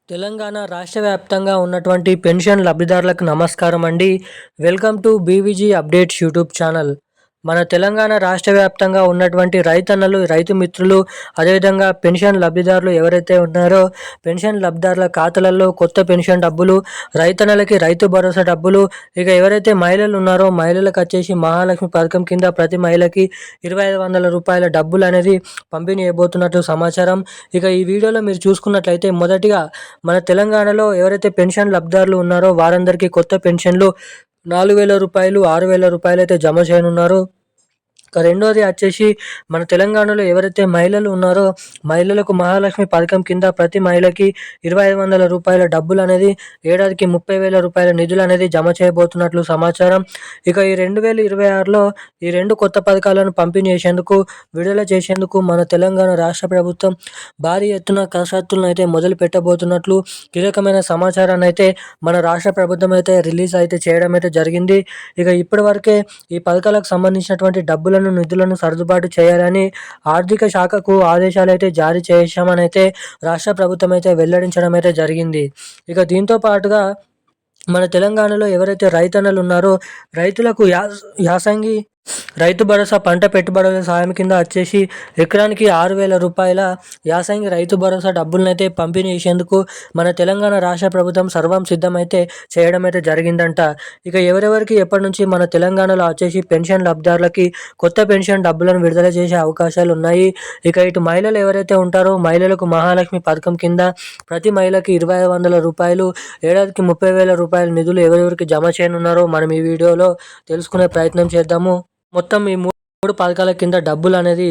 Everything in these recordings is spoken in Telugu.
తెలంగాణ రాష్ట్ర వ్యాప్తంగా ఉన్నటువంటి పెన్షన్ లబ్ధిదారులకు నమస్కారం అండి. Welcome to BVG updates YouTube channel. మన తెలంగాణ రాష్ట్ర వ్యాప్తంగా ఉన్నటువంటి రైతన్నలు, రైతు మిత్రులు, అదేవిధంగా పెన్షన్ లబ్ధిదారులు ఎవరైతే ఉన్నారో పెన్షన్ లబ్ధిదారుల ఖాతాలలో కొత్త పెన్షన్ డబ్బులు, రైతన్నలకి రైతు భరోసా డబ్బులు, ఇక ఎవరైతే మహిళలు ఉన్నారో మహిళలకు వచ్చేసి మహాలక్ష్మి పథకం కింద ప్రతి మహిళకి 2500 రూపాయల డబ్బులు అనేది పంపిణీ చేయబోతున్నట్లు సమాచారం. ఇక ఈ వీడియోలో మీరు చూసుకున్నట్లయితే మొదటిగా మన తెలంగాణలో ఎవరైతే పెన్షన్ లబ్ధిదారులు ఉన్నారో వారందరికీ కొత్త పెన్షన్లు 4000 రూపాయలు, 6000 రూపాయలు అయితే జమ చేయనున్నారు. రెండోది వచ్చేసి మన తెలంగాణలో ఎవరైతే మహిళలు ఉన్నారో మహిళలకు మహాలక్ష్మి పథకం కింద ప్రతి మహిళకి 2500 రూపాయల డబ్బులు అనేది ఏడాదికి 30,000 రూపాయల నిధులు అనేది జమ చేయబోతున్నట్లు సమాచారం. ఇక ఈ 2026లో ఈ రెండు కొత్త పథకాలను పంపిణీ చేసేందుకు, విడుదల చేసేందుకు మన తెలంగాణ రాష్ట్ర ప్రభుత్వం భారీ ఎత్తున కసరత్తులను అయితే మొదలు పెట్టబోతున్నట్లు కీలకమైన సమాచారాన్ని అయితే మన రాష్ట్ర ప్రభుత్వం అయితే రిలీజ్ అయితే చేయడం అయితే జరిగింది. ఇక ఇప్పటి వరకే ఈ పథకాలకు సంబంధించినటువంటి డబ్బులను, నిధులను సర్దుబాటు చేయాలని ఆర్థిక శాఖకు ఆదేశాలు అయితే జారీ చేశామని అయితే రాష్ట్ర ప్రభుత్వం అయితే వెల్లడించడం అయితే జరిగింది. ఇక దీంతో పాటుగా మన తెలంగాణలో ఎవరైతే రైతన్నలు ఉన్నారో రైతులకు యాసంగి రైతు భరోసా పంట పెట్టుబడుల సాయం కింద వచ్చేసి ఎకరానికి 6,000 రూపాయల యాసంగి రైతు భరోసా డబ్బులను అయితే పంపిణీ చేసేందుకు మన తెలంగాణ రాష్ట్ర ప్రభుత్వం సర్వం సిద్ధమైతే చేయడం అయితే జరిగిందంట. ఇక ఎవరెవరికి ఎప్పటి నుంచి మన తెలంగాణలో వచ్చేసి పెన్షన్ లబ్ధిదారులకి కొత్త పెన్షన్ డబ్బులను విడుదల చేసే అవకాశాలు ఉన్నాయి. ఇక ఇటు మహిళలు ఎవరైతే ఉంటారో మహిళలకు మహాలక్ష్మి పథకం కింద ప్రతి మహిళకి 2,500 రూపాయలు, ఏడాదికి 30,000 రూపాయల నిధులు ఎవరెవరికి జమ చేయనున్నారో మనం ఈ వీడియోలో తెలుసుకునే ప్రయత్నం చేద్దాము. మొత్తం ఈ మూడు పథకాల కింద డబ్బులు అనేది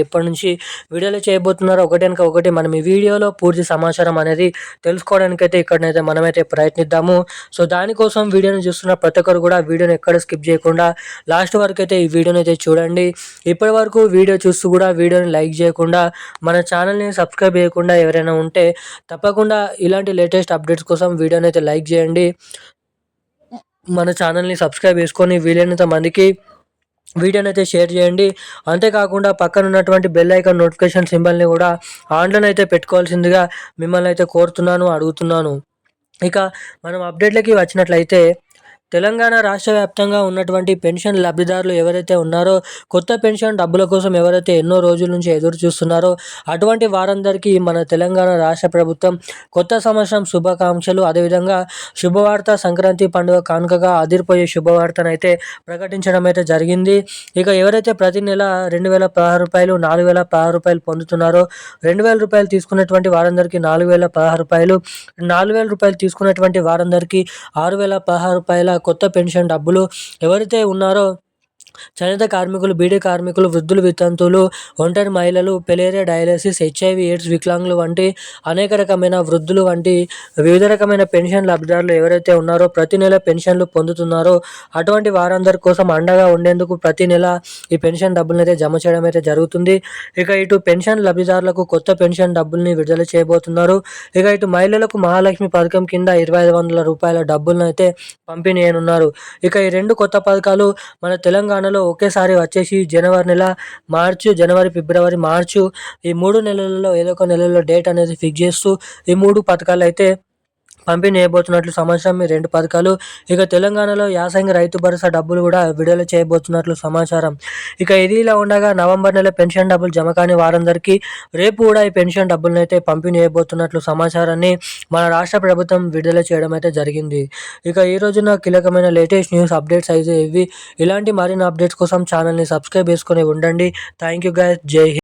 ఎప్పటి నుంచి విడుదల చేయబోతున్నారో ఒకటి వెనక ఒకటి మనం ఈ వీడియోలో పూర్తి సమాచారం అనేది తెలుసుకోవడానికైతే ఇక్కడనైతే మనమైతే ప్రయత్నిద్దాము. సో దానికోసం వీడియోని చూస్తున్న ప్రతి ఒక్కరు కూడా వీడియోని ఎక్కడ స్కిప్ చేయకుండా లాస్ట్ వరకు అయితే ఈ వీడియోని అయితే చూడండి. ఇప్పటి వరకు వీడియో చూస్తూ కూడా వీడియోని లైక్ చేయకుండా మన ఛానల్ని సబ్స్క్రైబ్ చేయకుండా ఎవరైనా ఉంటే తప్పకుండా ఇలాంటి లేటెస్ట్ అప్డేట్స్ కోసం వీడియోని అయితే లైక్ చేయండి. మన ఛానల్ని సబ్స్క్రైబ్ చేసుకొని వీలైనంత మందికి వీడియోని అయితే షేర్ చేయండి. అంతేకాకుండా పక్కన ఉన్నటువంటి బెల్ ఐకాన్ నోటిఫికేషన్ సింబల్ని కూడా ఆన్లో అయితే పెట్టుకోవాల్సిందిగా మిమ్మల్ని అయితే కోరుతున్నాను, అడుగుతున్నాను. ఇక మనం అప్డేట్లకి వచ్చినట్లయితే తెలంగాణ రాష్ట్ర వ్యాప్తంగా ఉన్నటువంటి పెన్షన్ లబ్ధిదారులు ఎవరైతే ఉన్నారో కొత్త పెన్షన్ డబ్బుల కోసం ఎవరైతే ఎన్నో రోజుల నుంచి ఎదురు చూస్తున్నారో అటువంటి వారందరికీ మన తెలంగాణ రాష్ట్ర ప్రభుత్వం కొత్త సంవత్సరం శుభాకాంక్షలు, అదేవిధంగా శుభవార్త, సంక్రాంతి పండుగ కానుకగా అదిరిపోయే శుభవార్తను అయితే ప్రకటించడం అయితే జరిగింది. ఇక ఎవరైతే ప్రతి నెల 2,016 రూపాయలు, 4,016 రూపాయలు పొందుతున్నారో 2,000 రూపాయలు తీసుకున్నటువంటి వారందరికీ 4,016 రూపాయలు, 4,000 రూపాయలు తీసుకున్నటువంటి వారందరికీ 6,016 రూపాయల కొత్త పెన్షన్ డబ్బులు ఎవరైతే ఉన్నారో చేనేత కార్మికులు, బీడీ కార్మికులు, వృద్ధులు, వితంతువులు, ఒంటరి మహిళలు, పెలేరియా, డయాలసిస్, హెచ్ఐవి ఎయిడ్స్, వికలాంగులు వంటి అనేక రకమైన వృద్ధులు వంటి వివిధ రకమైన పెన్షన్ లబ్ధిదారులు ఎవరైతే ఉన్నారో ప్రతి నెల పెన్షన్లు పొందుతున్నారో అటువంటి వారందరి కోసం అండగా ఉండేందుకు ప్రతి నెల ఈ పెన్షన్ డబ్బులను అయితే జమ చేయడం అయితే జరుగుతుంది. ఇక ఇటు పెన్షన్ లబ్ధిదారులకు కొత్త పెన్షన్ డబ్బుల్ని విడుదల చేయబోతున్నారు. ఇక ఇటు మహిళలకు మహాలక్ష్మి పథకం కింద 2,500 రూపాయల డబ్బులను అయితే పంపిణీ చేయనున్నారు. ఇక ఈ రెండు కొత్త పథకాలు మన తెలంగాణలో ఒకేసారి వచ్చేసి జనవరి, ఫిబ్రవరి, మార్చు ఈ 3 నెలలలో ఏదో ఒక నెలలో డేట్ అనేది ఫిక్స్ చేస్తూ ఈ 3 పథకాలు అయితే పంపిణీ చేయబోతున్నట్లు సమాచారం. ఈ 2 పథకాలు ఇక తెలంగాణలో యాసంగి రైతు భరోసా డబ్బులు కూడా విడుదల చేయబోతున్నట్లు సమాచారం. ఇక ఇది ఇలా ఉండగా నవంబర్ నెల పెన్షన్ డబ్బులు జమ కాని వారందరికీ రేపు కూడా ఈ పెన్షన్ డబ్బులను అయితే పంపిణీ చేయబోతున్నట్లు సమాచారాన్ని మన రాష్ట్ర ప్రభుత్వం విడుదల చేయడం అయితే జరిగింది. ఇక ఈ రోజున కీలకమైన లేటెస్ట్ న్యూస్ అప్డేట్స్ అయితే ఇవి. ఇలాంటి మరిన్ని అప్డేట్స్ కోసం ఛానల్ని సబ్స్క్రైబ్ చేసుకొని ఉండండి. Thank you guys. జై హింద్.